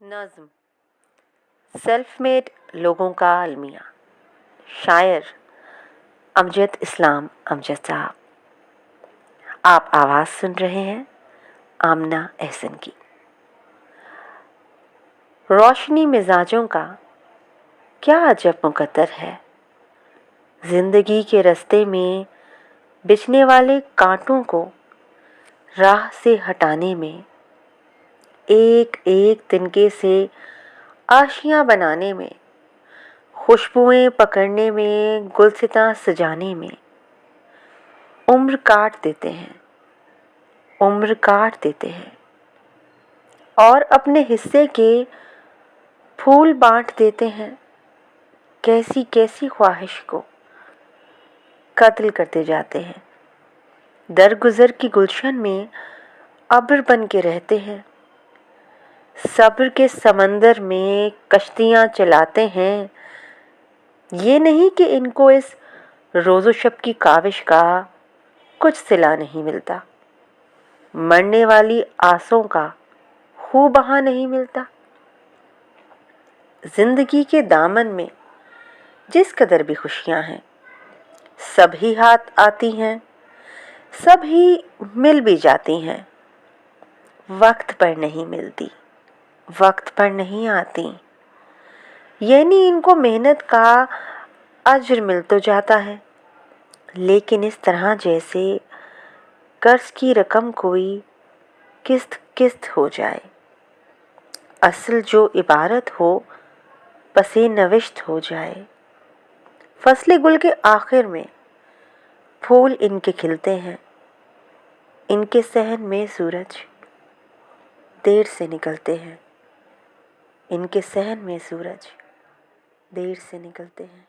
नज़्म self made लोगों का अलमिया। शायर अमजद इस्लाम अमजद साहब। आप आवाज़ सुन रहे हैं आमना एहसन की। रोशनी मिजाजों का क्या अजब मुकद्दर है। जिंदगी के रास्ते में बिछने वाले कांटों को राह से हटाने में, एक एक तिनके से आशियाँ बनाने में, खुशबुएं पकड़ने में, गुलसितां सजाने में उम्र काट देते हैं, उम्र काट देते हैं और अपने हिस्से के फूल बांट देते हैं। कैसी कैसी ख्वाहिश को कत्ल करते जाते हैं। दरगुजर की गुलशन में अब्र बन के रहते हैं। सब्र के समंदर में कश्तियाँ चलाते हैं। ये नहीं कि इनको इस रोज़ो शब की काविश का कुछ सिला नहीं मिलता। मरने वाली आसों का खू बहा नहीं मिलता। जिंदगी के दामन में जिस कदर भी खुशियाँ हैं, सभी हाथ आती हैं, सभी मिल भी जाती हैं, वक्त पर नहीं मिलती, वक्त पर नहीं आती। यानी इनको मेहनत का अज्र मिल तो जाता है, लेकिन इस तरह जैसे कर्ज की रकम कोई किस्त किस्त हो जाए। असल जो इबारत हो पसे नविश्त हो जाए। फसले गुल के आखिर में फूल इनके खिलते हैं। इनके सहन में सूरज देर से निकलते हैं। इनके सहन में सूरज देर से निकलते हैं।